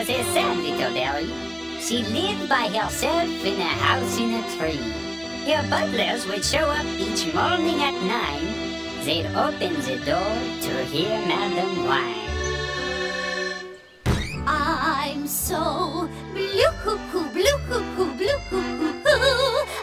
was a sad little Berry. She lived by herself in a house in a tree. Her butlers would show up each morning at 9. They'd open the door to hear Madame whine. I'm so blue, blue, blue.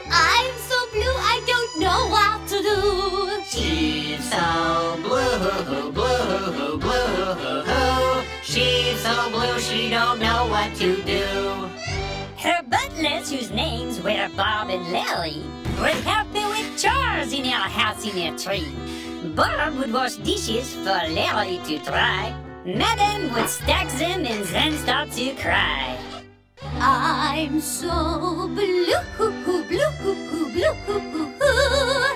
I'm so blue, I don't know what to do. She's so blue, blue, blue. She's so blue, she don't know what to do. Her butlers, whose names were Bob and Larry, would help her with chores in her house in a tree. Bob would wash dishes for Larry to try. Madame would stack them and then start to cry. I'm so blue, blue, blue.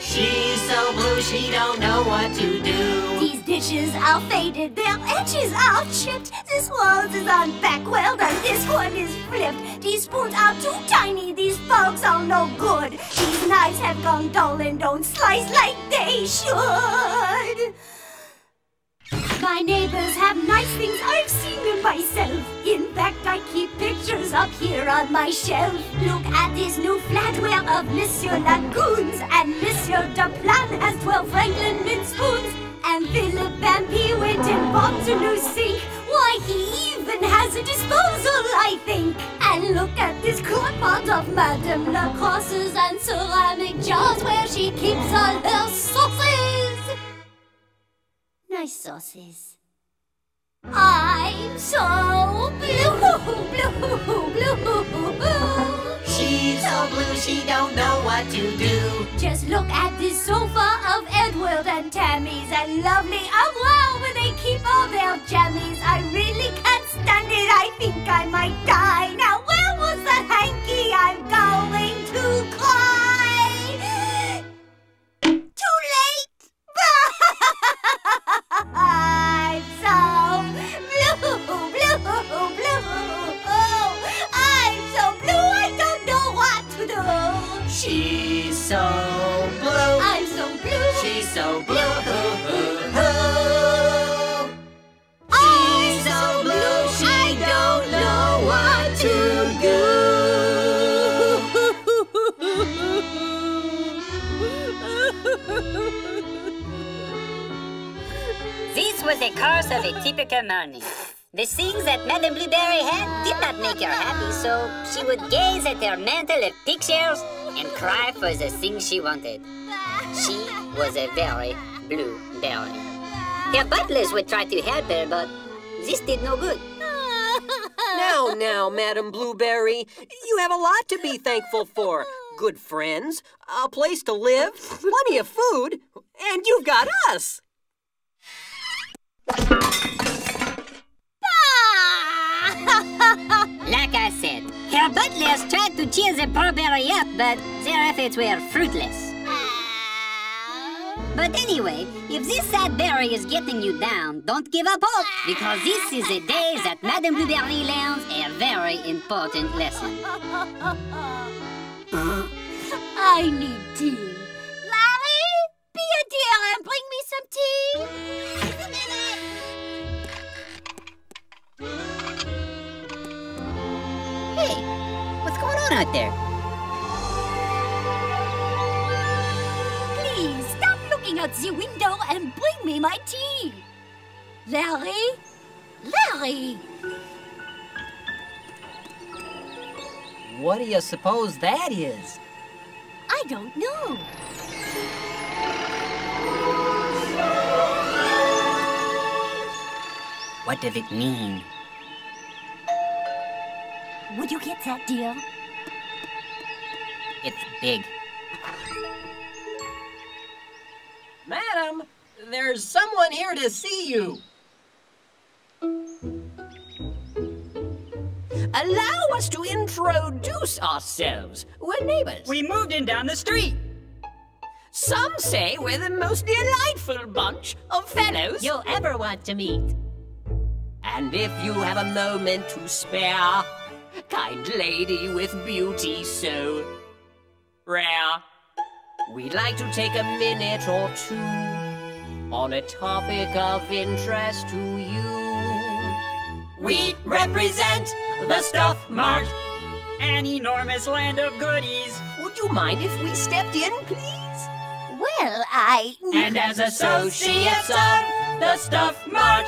She's so blue, she don't know what to do. These dishes are faded, their edges are chipped. This walls is on back weld and this one is flipped. These spoons are too tiny, these forks are no good. These knives have gone dull and don't slice like they should. My neighbors have nice things, I've seen them myself. In fact, I keep pictures up here on my shelf. Look at this new flatware of Monsieur Lagoons. And Monsieur Duplan has 12 Franklin mint spoons. And Philip Van P went and bought a new sink. Why, he even has a disposal, I think. And look at this crock pot of Madame Lacrosse's and ceramic jars where she keeps all her sauces. Nice sauces. I'm so blue, blue, blue. She's so blue, she don't know what to do. Just look at this sofa of Edward and Tammy's and lovely. Oh wow, where they keep all their jammies. I really can't stand it, I think I might die. Now where was that hanky? I'm going to cry. Too late. I'm so blue, blue, blue. I'm so blue, I don't know what to do. She's so blue. I'm so blue. She's so blue. I'm so blue, I don't know what to do. This was the course of a typical morning. The things that Madame Blueberry had did not make her happy, so she would gaze at her mantle of pictures and cry for the things she wanted. She was a very blue berry. Her butlers would try to help her, but this did no good. Now, Madame Blueberry, you have a lot to be thankful for. Good friends, a place to live, plenty of food, and you've got us. Like I said, her butlers tried to cheer the poor berry up, but their efforts were fruitless. But anyway, if this sad berry is getting you down, don't give up hope, because this is the day that Madame Blueberry learns a very important lesson. I need tea. Larry, be a dear and bring me some tea. Hey, what's going on out there? Please, stop looking out the window and bring me my tea. Larry? Larry! What do you suppose that is? I don't know. What does it mean? Would you get that, dear? It's big. Madam, there's someone here to see you. Allow us to introduce ourselves. We're neighbors. We moved in down the street. Some say we're the most delightful bunch of fellows You'll ever want to meet. And if you have a moment to spare, kind lady with beauty so rare, we'd like to take a minute or two on a topic of interest to you. We represent the Stuff Mart. An enormous land of goodies. Would you mind if we stepped in, please? Well, And as associates of the Stuff Mart,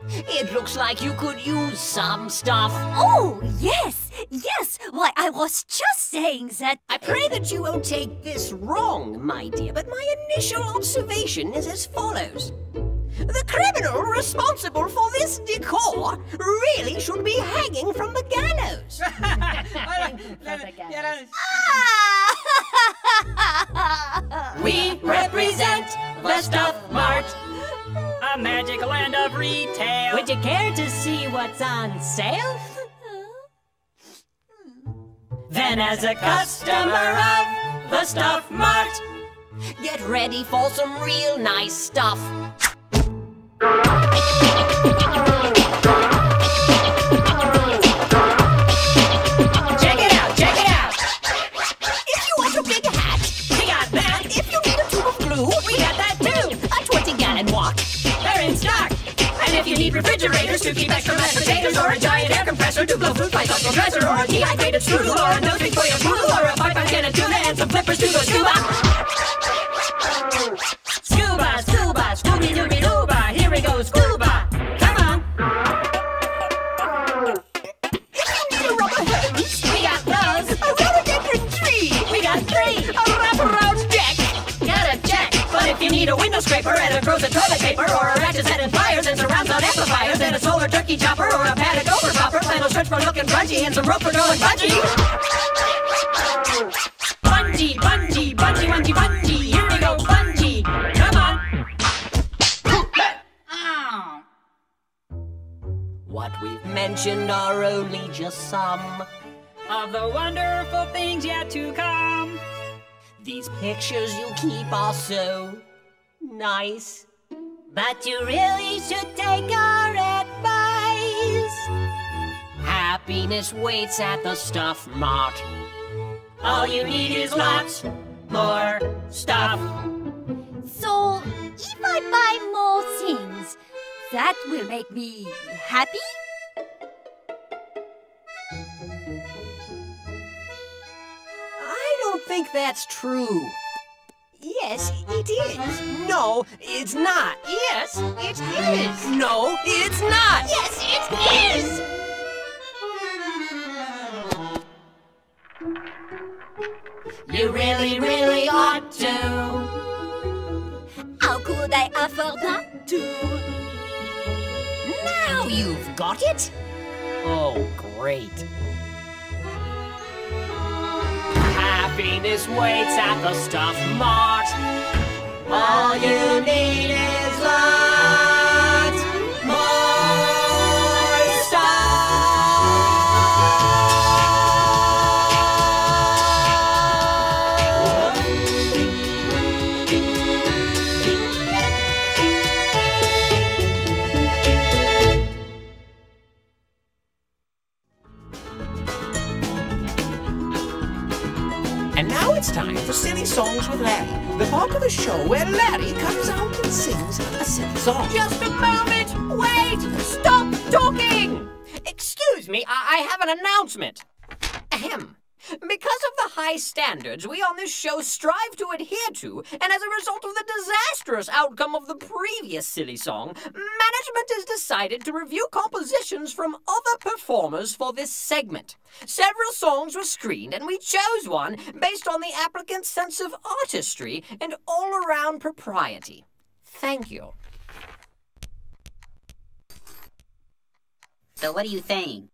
it looks like you could use some stuff. Oh, yes, yes. Why, I was just saying that... I pray that you won't take this wrong, my dear, but my initial observation is as follows. The criminal responsible for this decor really should be hanging from the gallows. We represent the Stuff Mart. A magic land of retail. Would you care to see what's on sale? Then as a customer of the Stuff Mart, get ready for some real nice stuff. Check it out, check it out. If you want a big hat, we got that. If you need a tube of glue, we got that too. A 20-gallon wok, they're in stock. And if you need refrigerators to keep extra mashed potatoes, or a giant air compressor to blow food by social dresser, or a dehydrated strudel, or a nose ring for your poodle, or a 5-pound can of tuna and some flippers to go scuba. Scuba, scuba, scooby-dooby-dooba, here we go, scuba. Come on. If you need a rubber hose, we got those. A rhododendron tree, we got 3. A wraparound deck, got a check. But if you need a window scraper and a frozen toilet paper, or a ratchet set and pliers and surround sound amplifiers, and a solar turkey chopper, or a padded over popper, flannel shirts for looking grungy, and some rope for going bungee. Bungee, bungee, bungee, bungee, bungee, here we go, bungee. Come on. What we've mentioned are only just some Of the wonderful things yet to come. These pictures you keep are so nice. But you really should take our advice. Happiness waits at the Stuff Mart. All you need is lots more stuff. So, if I buy more things, that will make me happy? I don't think that's true. Yes, it is. No, it's not. Yes, it is. No, it's not. Yes, it is. You really, really ought to. How could I afford not to? Now you've got it. Oh, great. Happiness waits at the Stuff Mart. All you need is lots more And now it's time for Silly Songs with Larry, the part of the show where Larry comes out and sings a silly song. Just a moment! Wait! Stop talking! Excuse me, I have an announcement. Ahem. Because of the high standards we on this show strive to adhere to, and as a result of the disastrous outcome of the previous silly song, management has decided to review compositions from other performers for this segment. Several songs were screened, and we chose one based on the applicant's sense of artistry and all-around propriety. Thank you. So what are you saying?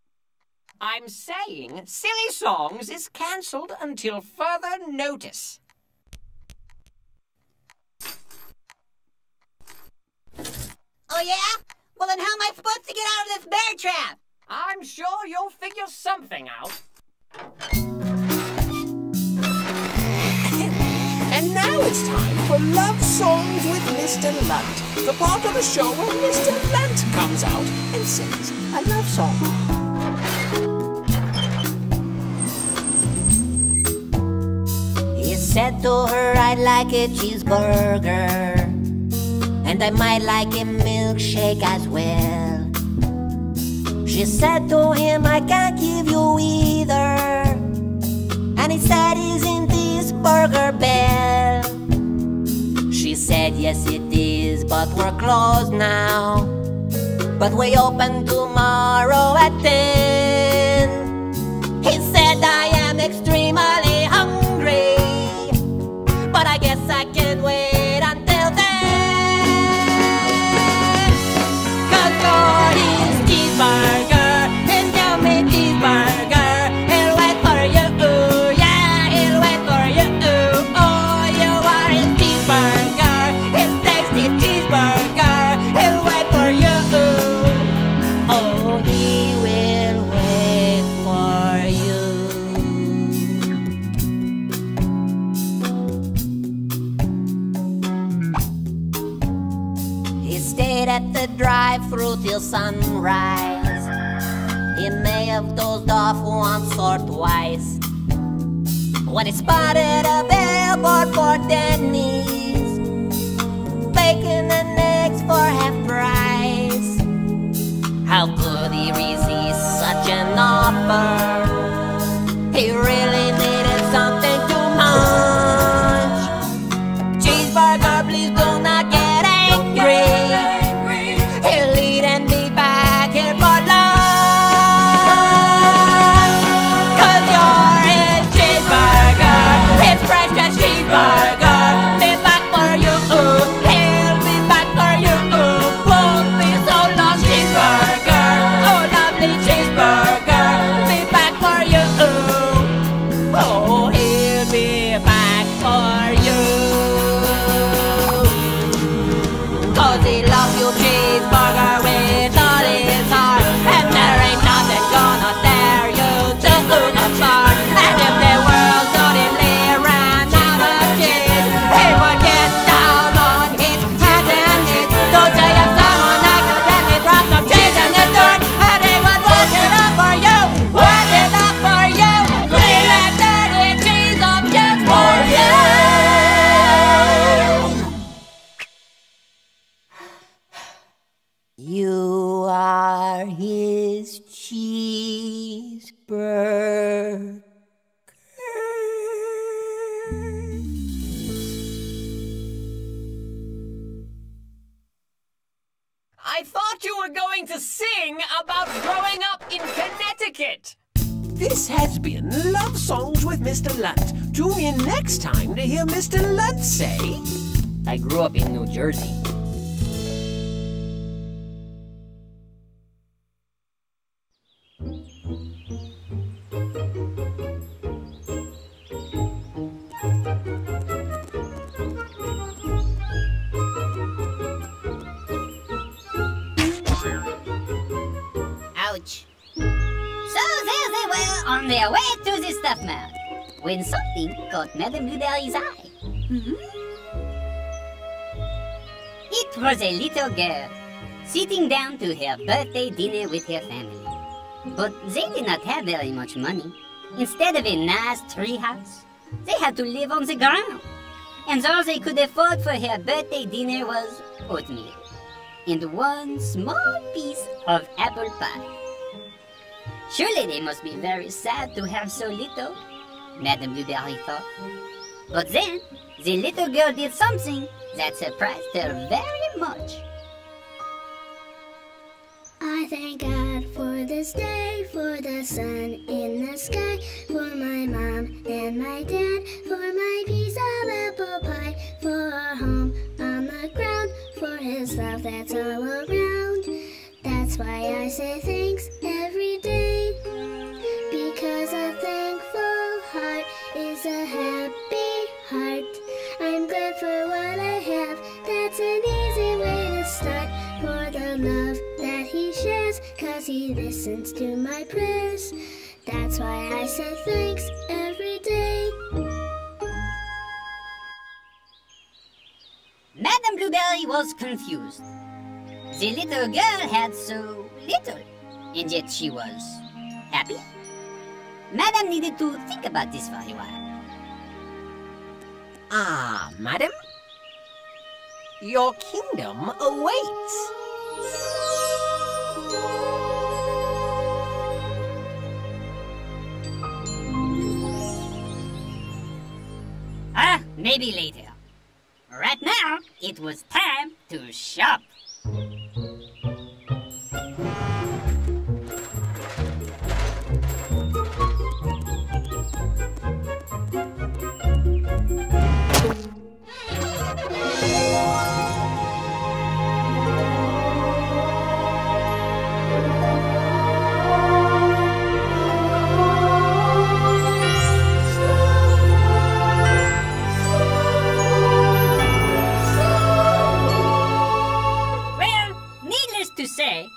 I'm saying Silly Songs is cancelled until further notice. Oh, yeah? Well, then how am I supposed to get out of this bear trap? I'm sure you'll figure something out. And now it's time for Love Songs with Mr. Lunt, the part of the show where Mr. Lunt comes out and sings a love song. He said to her, I'd like a cheeseburger, and I might like a milkshake as well. She said to him, I can't give you either. And he said, isn't this Burger Bell? She said, yes it is, but we're closed now. But we open tomorrow at 10. He said, I am extremely hungry, but I guess I can wait until then. 'Cause for his cheeseburger, his yummy cheeseburger, he'll wait for you, yeah, he'll wait for you. Oh, you are his cheeseburger, his tasty cheeseburger, he'll wait for you. Oh, he will wait for you. He stayed at the drive-thru till sunrise. He may have dozed off once or twice when he spotted a billboard for Denny's, bacon and eggs for half price. How could he resist such an offer? He really needed something to munch. Cheeseburger, please do not get angry. He'll eat and be back here for lunch. 'Cause you're his cheeseburger, his precious cheeseburger. Be back for you, he'll be back for you. Won't be so long, cheeseburger. Oh, lovely cheeseburger, be back for you. Oh, he'll be back for you. 'Cause he loves you, cheeseburger, with all his heart. And there ain't nothing gonna tear you just apart. And if the world suddenly ran out of cheese, he would get down on his hands and knees. Don't say if someone accidentally dropped some cheese in the dirt, and he would wash it up for you, wash it up for you, clean that dirty cheese up just for you. You are his cheeseburger. I thought you were going to sing about growing up in Connecticut. This has been Love Songs with Mr. Lunt. Tune in next time to hear Mr. Lunt say... I grew up in New Jersey. Ouch. So there they were on their way to the stuff mart when something caught Madame Blueberry's eye. It was a little girl sitting down to her birthday dinner with her family. But they did not have very much money. Instead of a nice tree house, they had to live on the ground. And all they could afford for her birthday dinner was oatmeal and one small piece of apple pie. Surely they must be very sad to have so little, Madame Blueberry thought. But then, the little girl did something that surprised her very much. I thank God for this day, for the sun in the sky, for my mom and my dad, for my piece of apple pie, for our home on the ground, for his love that's all around. That's why I say thanks every day, because a thankful heart is a happy heart. I'm glad for what I have, that's an easy way to start, for the love that he shares, 'cause he listens to my prayers. That's why I say thanks every day. Madame Blueberry was confused. The little girl had so little, and yet she was happy. Madame needed to think about this for a while. Ah, madam, your kingdom awaits. maybe later. Right now, it was time to shop.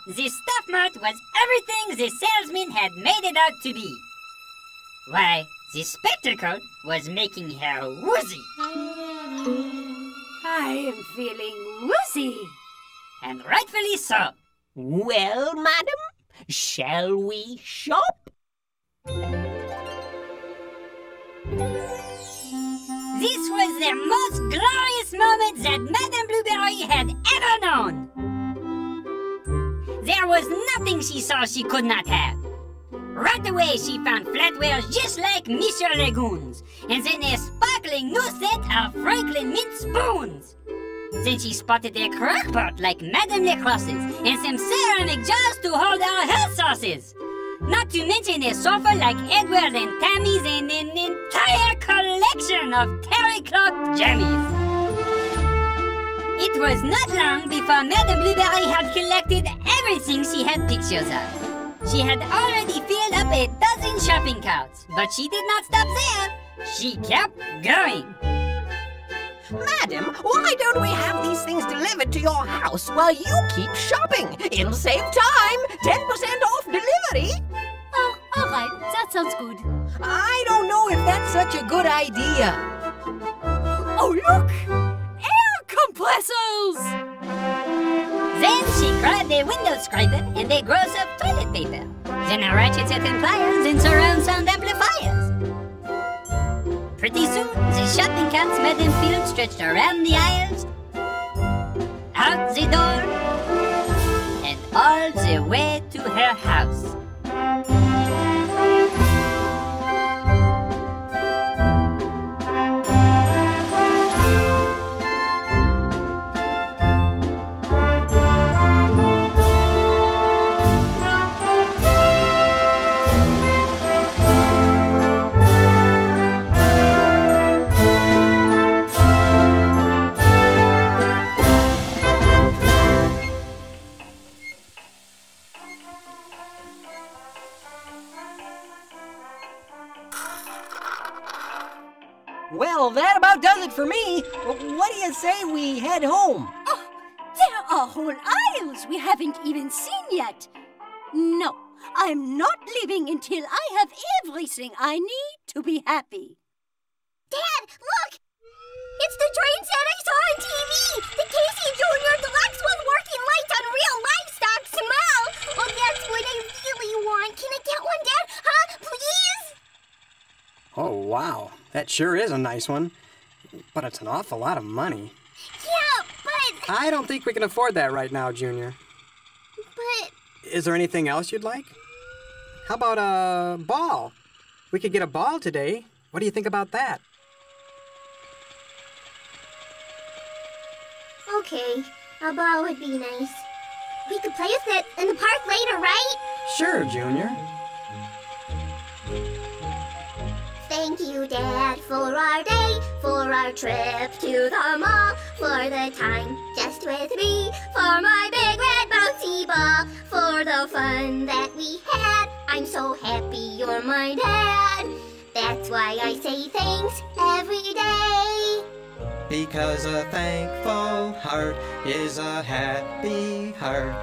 The Stuff Mart was everything the salesman had made it out to be. Why, the spectacle was making her woozy. I am feeling woozy. And rightfully so. Well, madam, shall we shop? This was the most glorious moment that Madame Blueberry had ever known. There was nothing she saw she could not have. Right away she found flatwares just like Monsieur Lagoon's, and then a sparkling new set of Franklin mint spoons. Then she spotted a crock-pot like Madame Lacrosse's, and some ceramic jars to hold our health sauces. Not to mention a sofa like Edward and Tammy's, and an entire collection of terry-cloth jammies. It was not long before Madame Blueberry had collected everything she had pictures of. She had already filled up a dozen shopping carts, but she did not stop there. She kept going. Madam, why don't we have these things delivered to your house while you keep shopping? It'll save time. 10% off delivery. Oh, all right. That sounds good. I don't know if that's such a good idea. Oh, look! Compressors! Then she grabbed a window scraper and a gross of toilet paper. Then a ratchet set and pliers and surround sound amplifiers. Pretty soon, the shopping carts Madame Field stretched around the aisles, out the door, and all the way to her house. Well, that about does it for me. What do you say we head home? Oh, there are whole aisles we haven't even seen yet. No, I'm not leaving until I have everything I need to be happy. Dad, look! It's the train set I saw on TV! The Casey Jr. Deluxe one working lights on real livestock smell! Oh, that's what I really want. Can I get one, Dad? Huh? Please? Oh, wow. That sure is a nice one. But it's an awful lot of money. Yeah, but... I don't think we can afford that right now, Junior. But... Is there anything else you'd like? How about a ball? We could get a ball today. What do you think about that? Okay, a ball would be nice. We could play with it in the park later, right? Sure, Junior. Thank you, Dad, for our day, for our trip to the mall, for the time just with me, for my big red bouncy ball, for the fun that we had. I'm so happy you're my dad. That's why I say thanks every day. Because a thankful heart is a happy heart.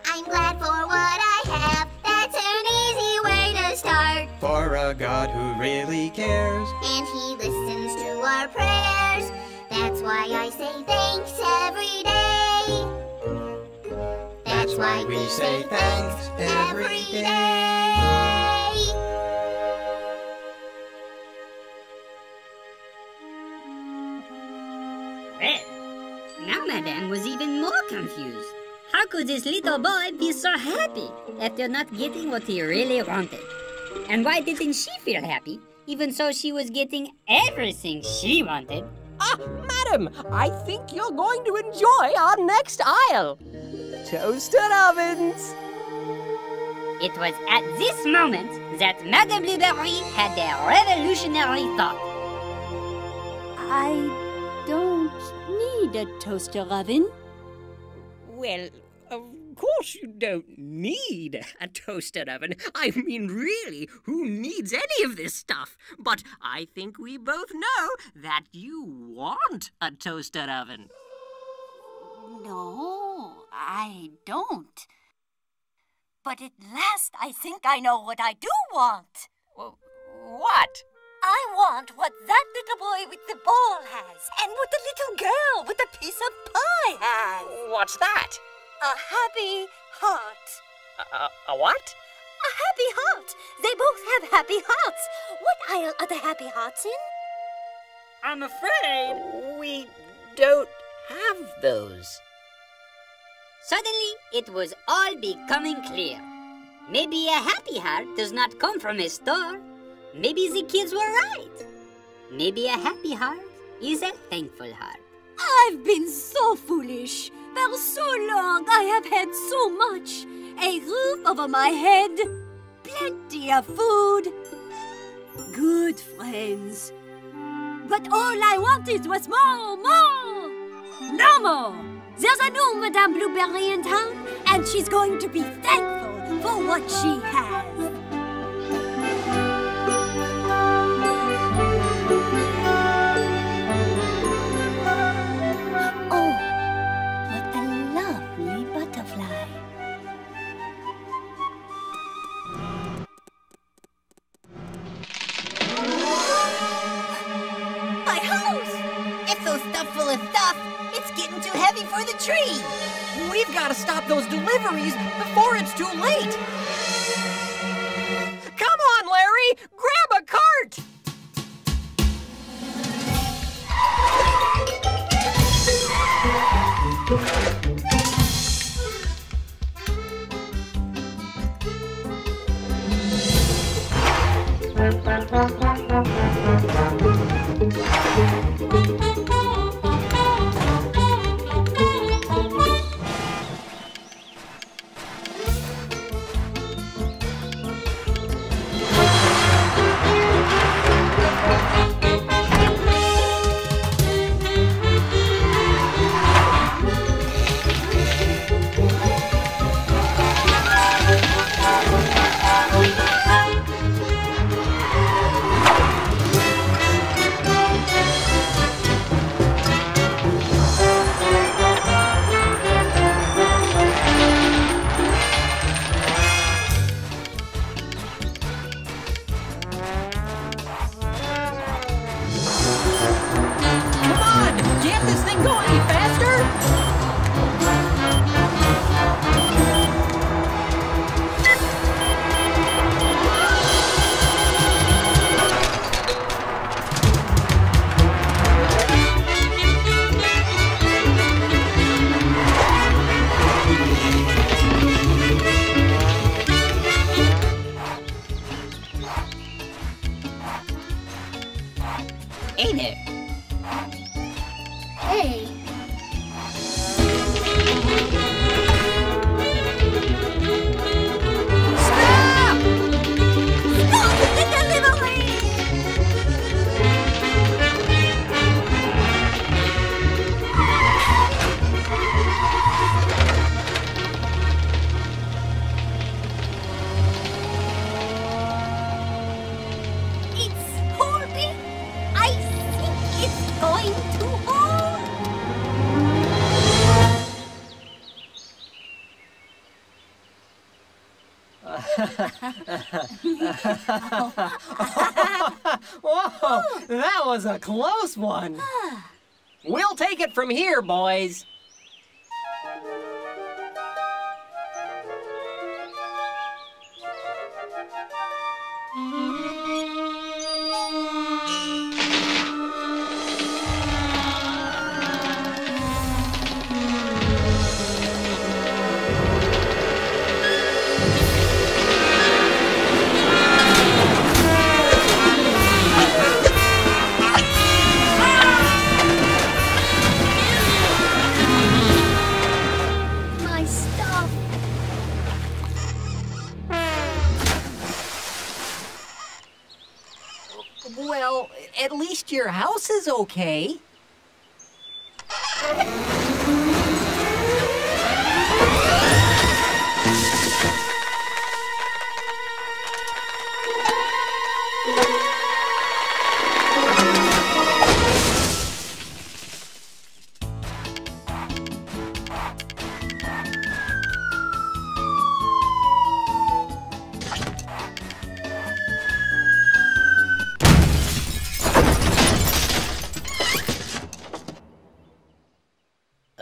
I'm glad for what I have. That's an easy way to start. For a God who really cares, and He listens to our prayers. That's why I say thanks every day. That's why we say thanks every day. Well, now Madame was even more confused. How could this little boy be so happy after not getting what he really wanted? And why didn't she feel happy Even so, she was getting everything she wanted. Ah, madam, I think you're going to enjoy our next aisle. Toasted ovens. It was at this moment that Madame Blueberry had a revolutionary thought. I don't need a toaster oven. Well, of course you don't need a toaster oven. I mean, really, who needs any of this stuff? But I think we both know that you want a toaster oven. No, I don't. But at last I think I know what I do want. What? I want what that little boy with the ball has, and what the little girl with the piece of pie has. What's that? A happy heart. A what? A happy heart. They both have happy hearts. What aisle are the happy hearts in? I'm afraid We don't have those. Suddenly, it was all becoming clear. Maybe a happy heart does not come from a store. Maybe the kids were right. Maybe a happy heart is a thankful heart. I've been so foolish. For so long I have had so much. A roof over my head, plenty of food, good friends. But all I wanted was more. No more. There's a new Madame Blueberry in town, and she's going to be thankful for what she has. Oh, what a lovely butterfly. My house! It's so stuffed full of stuff, it's getting too heavy for the tree. We've got to stop those deliveries before it's too late. Come on, Larry! Grab a cart! Hey there. Hey. Stop! Stop the delivery! It's holding. I think it's going to hold. Whoa, that was a close one. We'll take it from here, boys. hope your house is okay.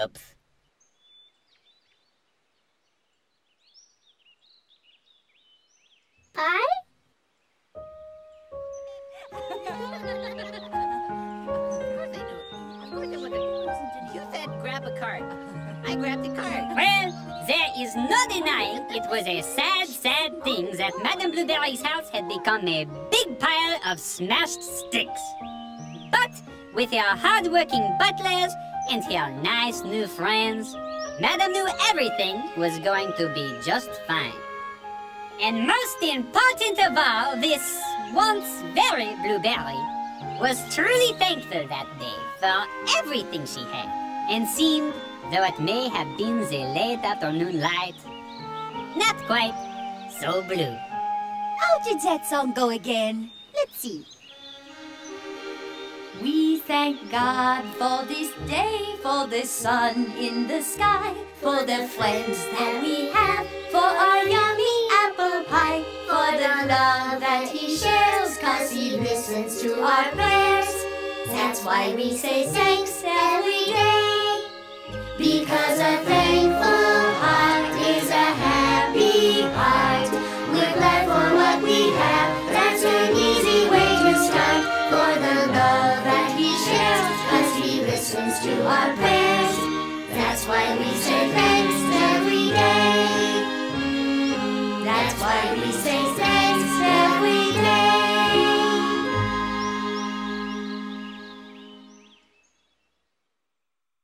Oops. Pie? You said grab a card. I grabbed the card. Well, there is no denying it was a sad, sad thing that Madame Blueberry's house had become a big pile of smashed sticks. But with her hard-working butlers and her nice new friends, Madame knew everything was going to be just fine. And most important of all, this once very Blueberry was truly thankful that day for everything she had, and seemed, though it may have been the late afternoon light, not quite so blue. How did that song go again? Let's see. We thank God for this day, for the sun in the sky, for the friends that we have, for our yummy apple pie, for the love that He shares, 'cause He listens to our prayers. That's why we say thanks every day, because a thankful heart is a happy heart. We're glad for what we have, that's an easy way to start, for the love that He shares, 'cause He listens to our prayers. That's why we say thanks every day. That's why we say thanks.